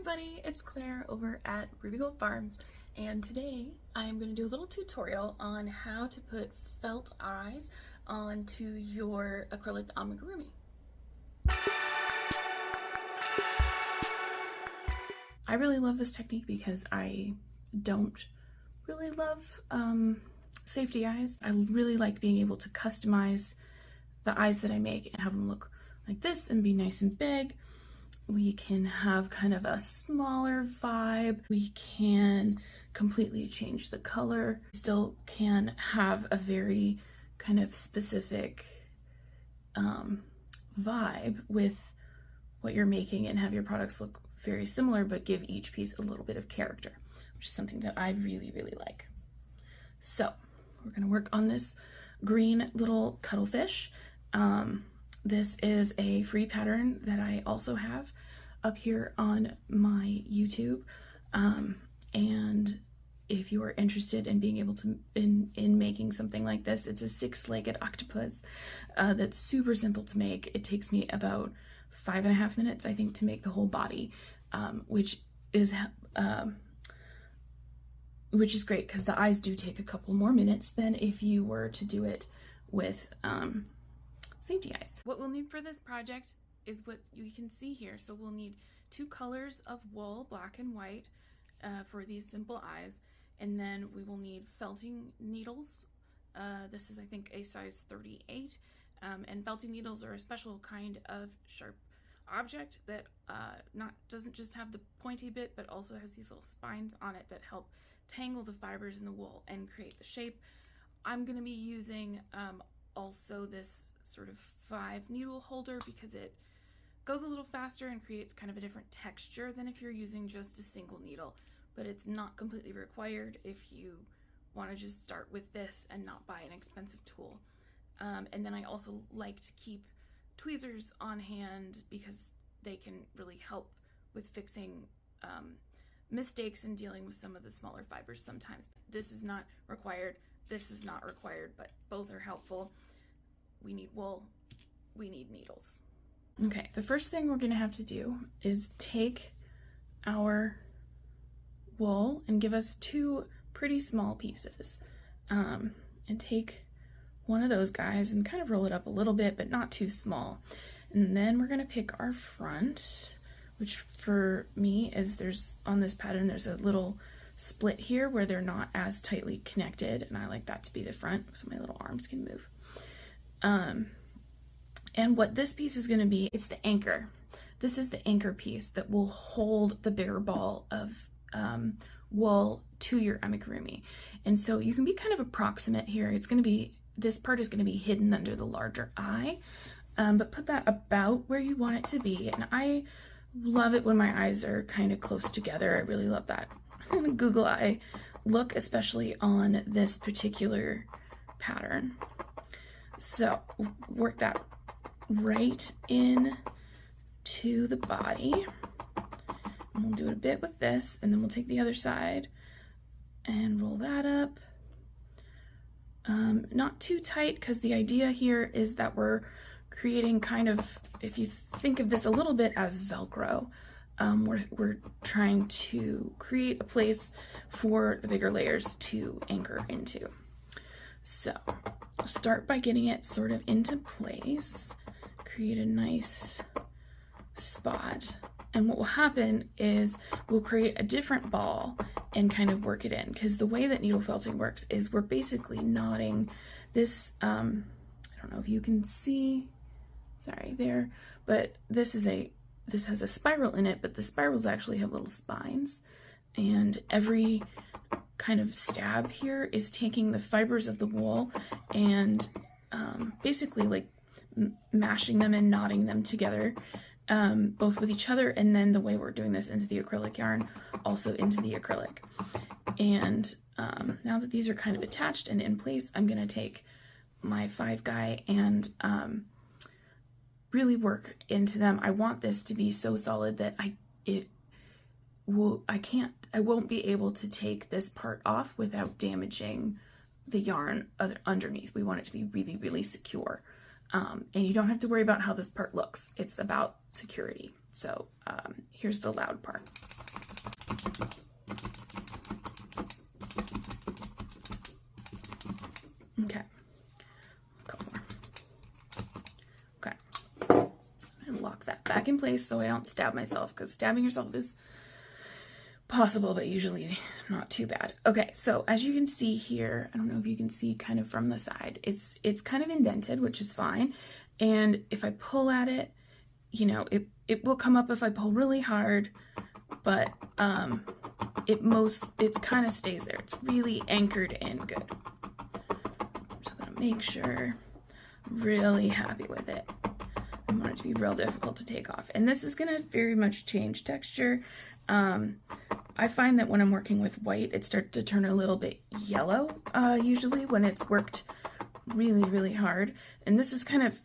everybody, it's Claire over at Ruby Gold Farms, and today I'm going to do a little tutorial on how to put felt eyes onto your acrylic amigurumi. I really love this technique because I don't really love safety eyes. I really like being able to customize the eyes that I make and have them look like this and be nice and big. We can have kind of a smaller vibe. We can completely change the color. Still can have a very kind of specific vibe with what you're making and have your products look very similar, but give each piece a little bit of character, which is something that I really, really like. So we're gonna work on this green little cuttlefish. This is a free pattern that I also have up here on my YouTube. And if you are interested in being able to, in making something like this, it's a 6-legged octopus that's super simple to make. It takes me about 5.5 minutes, I think, to make the whole body, which is great because the eyes do take a couple more minutes than if you were to do it with safety eyes. What we'll need for this project is what you can see here. So we'll need 2 colors of wool, black and white, for these simple eyes. And then we will need felting needles. This is, I think, a size 38. And felting needles are a special kind of sharp object that doesn't just have the pointy bit, but also has these little spines on it that help tangle the fibers in the wool and create the shape. I'm going to be using also this sort of 5-needle holder because it goes a little faster and creates kind of a different texture than if you're using just a single needle, but it's not completely required if you want to just start with this and not buy an expensive tool. And then I also like to keep tweezers on hand because they can really help with fixing mistakes and dealing with some of the smaller fibers sometimes. This is not required. This is not required, but both are helpful. We need wool, we need needles. Okay, the first thing we're gonna have to do is take our wool and give us 2 pretty small pieces. And take one of those guys and kind of roll it up a little bit, but not too small. And then we're gonna pick our front, which for me is on this pattern, there's a little split here where they're not as tightly connected, and I like that to be the front so my little arms can move. And what this piece is going to be, it's the anchor. This is the anchor piece that will hold the bigger ball of wool to your amigurumi. And so you can be kind of approximate here. It's going to be, this part is going to be hidden under the larger eye, but put that about where you want it to be. And I love it when my eyes are kind of close together. I really love that googly eye look, especially on this particular pattern. So work that right in to the body. And we'll do it a bit with this, and then we'll take the other side and roll that up. Not too tight, because the idea here is that we're creating kind of, if you think of this a little bit as Velcro, we're trying to create a place for the bigger layers to anchor into. So we'll start by getting it sort of into place, create a nice spot. And what will happen is we'll create a different ball and kind of work it in, because the way that needle felting works is we're basically knotting this, I don't know if you can see, sorry there, but this has a spiral in it, but the spirals actually have little spines, and every kind of stab here is taking the fibers of the wool and basically like mashing them and knotting them together, both with each other, and then the way we're doing this into the acrylic yarn, also into the acrylic. And now that these are kind of attached and in place, I'm going to take my 5 guy and really work into them. I want this to be so solid that I won't be able to take this part off without damaging the yarn underneath. We want it to be really, really secure. And you don't have to worry about how this part looks. It's about security. So here's the loud part. Okay, a couple more. Okay, and lock that back in place so I don't stab myself, because stabbing yourself is possible, but usually not too bad. Okay, so as you can see here, I don't know if you can see kind of from the side, it's kind of indented, which is fine. And if I pull at it, you know, it will come up if I pull really hard, but it kind of stays there. It's really anchored in good. I'm just gonna make sure I'm really happy with it. I want it to be real difficult to take off. And this is gonna very much change texture. I find that when I'm working with white, it starts to turn a little bit yellow, usually when it's worked really, really hard. And this is kind of,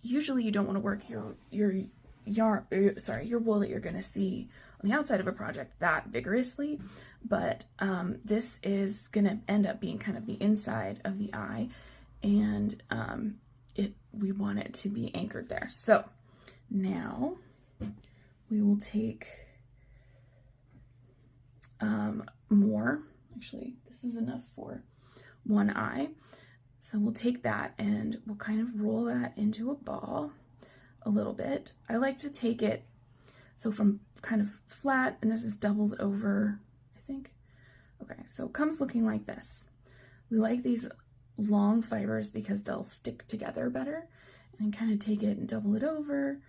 usually you don't want to work your wool that you're going to see on the outside of a project that vigorously, but this is going to end up being kind of the inside of the eye, and we want it to be anchored there. So now we will take more. Actually, this is enough for one eye. So we'll take that and we'll kind of roll that into a ball a little bit. I like to take it so from kind of flat, and this is doubled over, I think. Okay, so it comes looking like this. We like these long fibers because they'll stick together better, and kind of take it and double it over,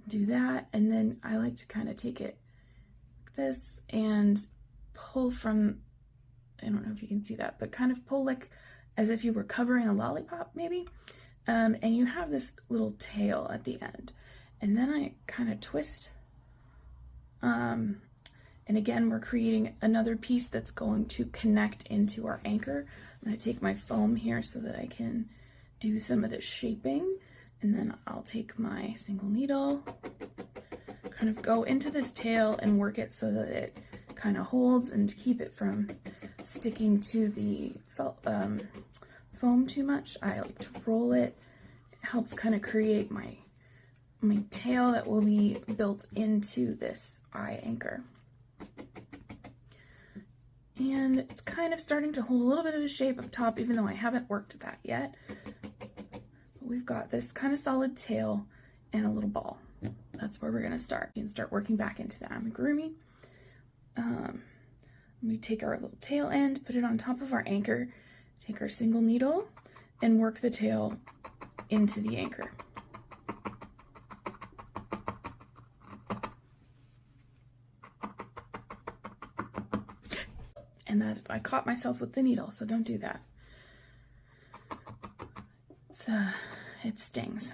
do that, and then I like to kind of take it like this and pull from, I don't know if you can see that, but kind of pull like as if you were covering a lollipop maybe, and you have this little tail at the end, and then I kind of twist, and again we're creating another piece that's going to connect into our anchor. I'm going to take my foam here so that I can do some of the shaping, and then I'll take my single needle, kind of go into this tail and work it so that it kind of holds, and to keep it from sticking to the foam too much, I like to roll it. It helps kind of create my tail that will be built into this eye anchor. And it's kind of starting to hold a little bit of a shape up top, even though I haven't worked that yet. But we've got this kind of solid tail and a little ball. That's where we're going to start. You can start working back into the amigurumi. We take our little tail end, put it on top of our anchor, take our single needle, and work the tail into the anchor. And that I caught myself with the needle, so don't do that. It stings.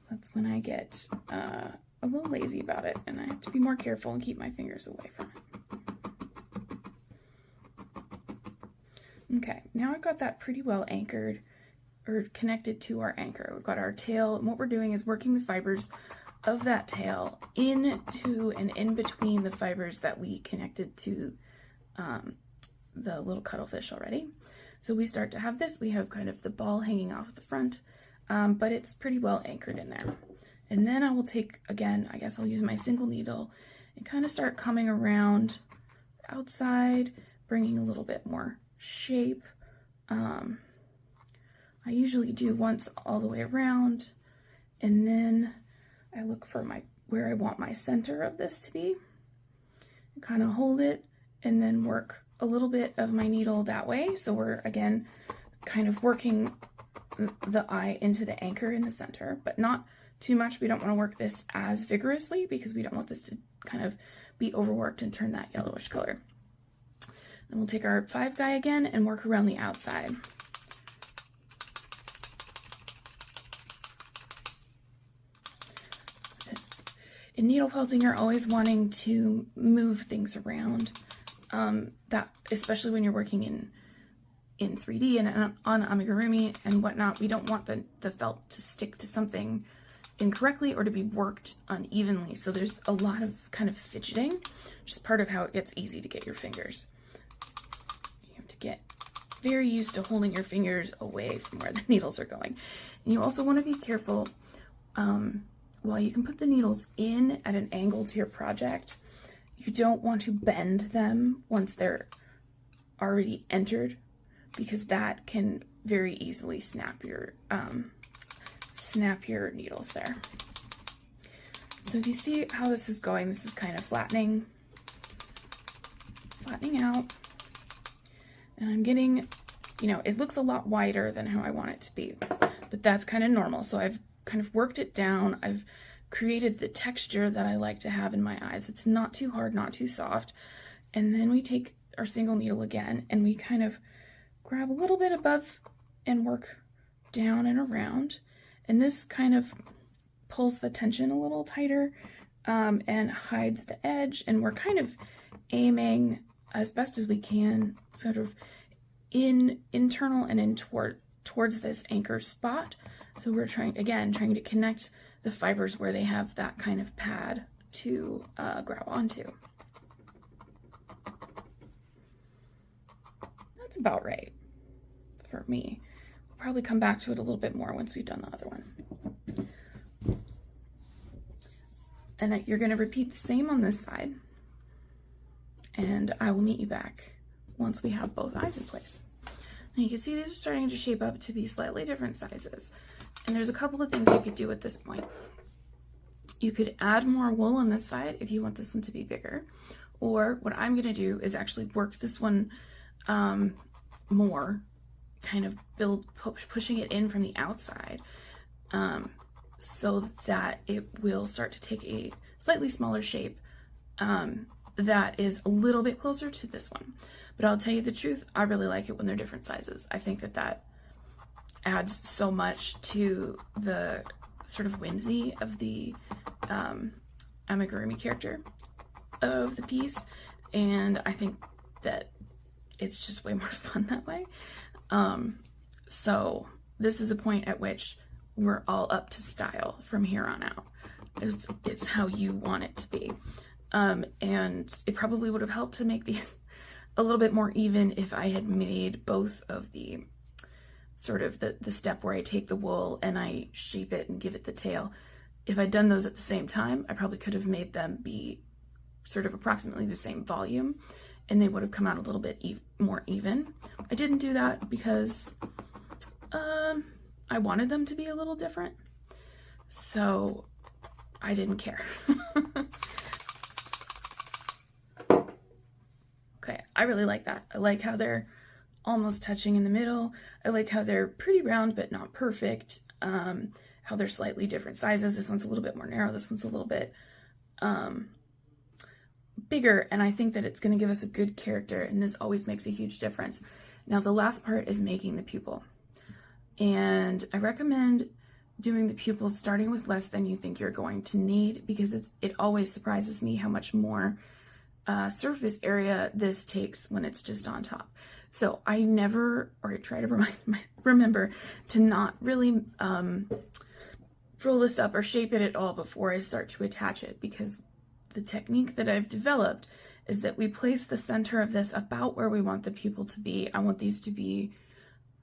That's when I get a little lazy about it, and I have to be more careful and keep my fingers away from it. Okay, now I've got that pretty well anchored, or connected to our anchor. We've got our tail, and what we're doing is working the fibers of that tail into and in between the fibers that we connected to the little cuttlefish already. So we start to have this, we have kind of the ball hanging off the front, but it's pretty well anchored in there. And then I will take, again, I guess I'll use my single needle and kind of start coming around the outside, bringing a little bit more shape. I usually do once all the way around, and then I look for where I want my center of this to be, and kind of hold it, and then work a little bit of my needle that way. So we're, again, kind of working the eye into the anchor in the center, but not too much. We don't want to work this as vigorously because we don't want this to kind of be overworked and turn that yellowish color. Then we'll take our 5 guy again and work around the outside. In needle felting, you're always wanting to move things around. That especially when you're working in 3D and on amigurumi and whatnot, we don't want the felt to stick to something incorrectly or to be worked unevenly. So there's a lot of kind of fidgeting, which is part of how it gets easy to get your fingers. You have to get very used to holding your fingers away from where the needles are going. And you also want to be careful while you can put the needles in at an angle to your project, you don't want to bend them once they're already entered, because that can very easily snap your needles there. So if you see how this is going, this is kind of flattening out, and I'm getting, you know, it looks a lot wider than how I want it to be, but that's kind of normal. So I've kind of worked it down. I've created the texture that I like to have in my eyes. It's not too hard, not too soft. And then we take our single needle again and we kind of grab a little bit above and work down and around. And this kind of pulls the tension a little tighter and hides the edge. And we're kind of aiming as best as we can sort of internal and in towards this anchor spot. So we're trying to connect the fibers where they have that kind of pad to grab onto. That's about right for me. We'll probably come back to it a little bit more once we've done the other one. And you're going to repeat the same on this side, and I will meet you back once we have both eyes in place. Now you can see these are starting to shape up to be slightly different sizes. And there's a couple of things you could do at this point. You could add more wool on this side if you want this one to be bigger. Or what I'm going to do is actually work this one more, kind of pushing it in from the outside so that it will start to take a slightly smaller shape that is a little bit closer to this one. But I'll tell you the truth, I really like it when they're different sizes. I think that adds so much to the sort of whimsy of the amigurumi character of the piece, and I think that it's just way more fun that way. So this is a point at which we're all up to style from here on out. It's how you want it to be. And it probably would have helped to make these a little bit more even if I had made both of the sort of the step where I take the wool and I shape it and give it the tail. If I'd done those at the same time, I probably could have made them be sort of approximately the same volume, and they would have come out a little bit more even. I didn't do that because I wanted them to be a little different, so I didn't care. Okay, I really like that. I like how they're almost touching in the middle. I like how they're pretty round but not perfect. How they're slightly different sizes. This one's a little bit more narrow. This one's a little bit bigger, and I think that it's going to give us a good character, and this always makes a huge difference. Now the last part is making the pupil, and I recommend doing the pupils starting with less than you think you're going to need, because it always surprises me how much more surface area this takes when it's just on top. So I try to remember to not really roll this up or shape it at all before I start to attach it, because the technique that I've developed is that we place the center of this about where we want the pupil to be. I want these to be,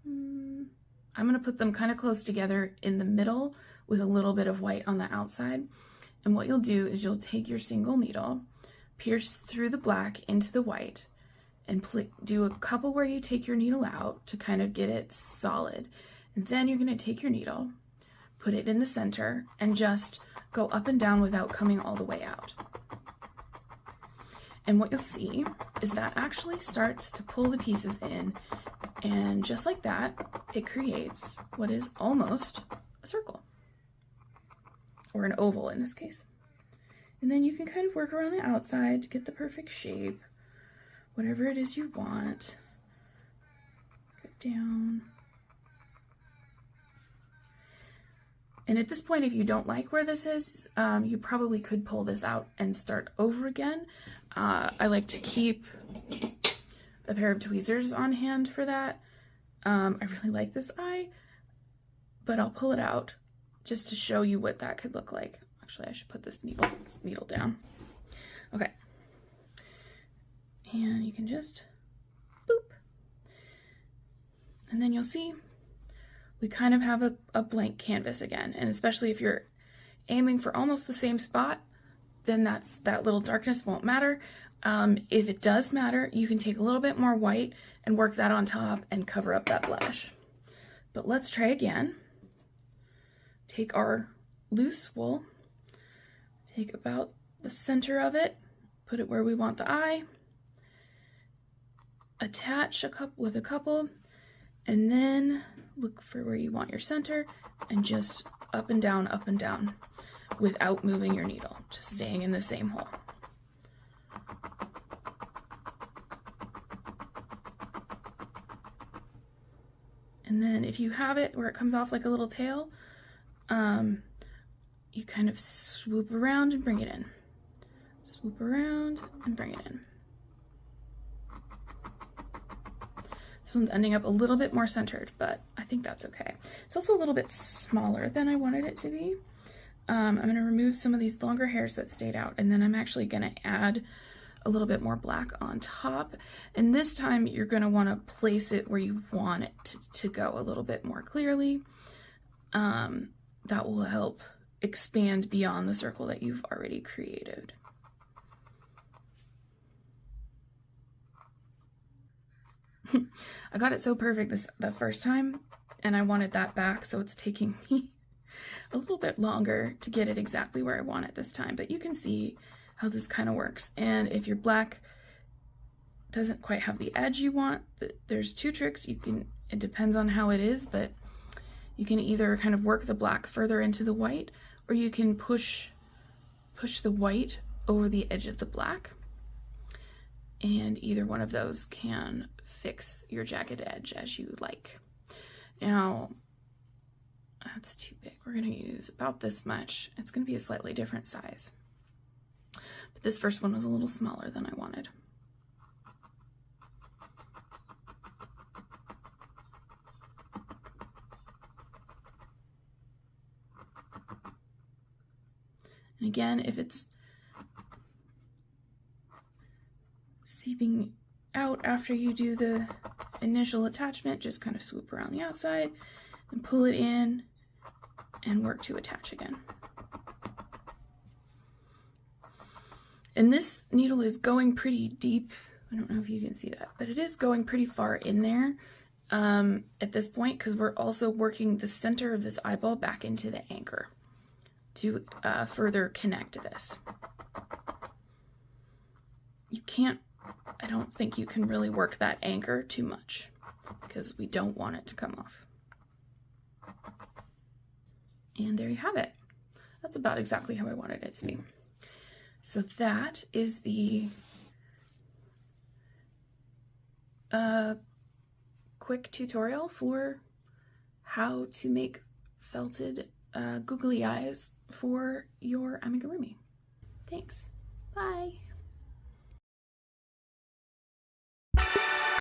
I'm going to put them kind of close together in the middle with a little bit of white on the outside. And what you'll do is you'll take your single needle, pierce through the black into the white, and do a couple where you take your needle out to kind of get it solid. And then you're going to take your needle, put it in the center, and just go up and down without coming all the way out. And what you'll see is that actually starts to pull the pieces in, and just like that, it creates what is almost a circle, or an oval in this case. And then you can kind of work around the outside to get the perfect shape, whatever it is you want. Get down. And at this point, if you don't like where this is, you probably could pull this out and start over again. I like to keep a pair of tweezers on hand for that. I really like this eye, but I'll pull it out just to show you what that could look like. Actually, I should put this needle down. Okay. And you can just boop. And then you'll see we kind of have a blank canvas again. And especially if you're aiming for almost the same spot, then that little darkness won't matter. If it does matter, you can take a little bit more white and work that on top and cover up that blush. But let's try again. Take our loose wool, take about the center of it, put it where we want the eye, attach with a couple, and then look for where you want your center and just up and down without moving your needle, just staying in the same hole. And then if you have it where it comes off like a little tail, you kind of swoop around and bring it in. Swoop around and bring it in. This one's ending up a little bit more centered, but I think that's okay. It's also a little bit smaller than I wanted it to be. I'm going to remove some of these longer hairs that stayed out, and then I'm actually going to add a little bit more black on top. And this time you're going to want to place it where you want it to go a little bit more clearly. That will help expand beyond the circle that you've already created. I got it so perfect the first time, and I wanted that back, so it's taking me a little bit longer to get it exactly where I want it this time, but you can see how this kind of works. And if your black doesn't quite have the edge you want, there's two tricks. It depends on how it is, but you can either kind of work the black further into the white, or you can push the white over the edge of the black, and either one of those can fix your jagged edge as you like. Now, that's too big. We're going to use about this much. It's going to be a slightly different size. But this first one was a little smaller than I wanted. And again, if it's seeping out after you do the initial attachment, just kind of swoop around the outside and pull it in and work to attach again. And this needle is going pretty deep. I don't know if you can see that, but it is going pretty far in there at this point, because we're also working the center of this eyeball back into the anchor to further connect this. You can't, I don't think you can really work that anchor too much because we don't want it to come off. And there you have it. That's about exactly how I wanted it to be. So that is the quick tutorial for how to make felted googly eyes for your amigurumi. Thanks. Bye.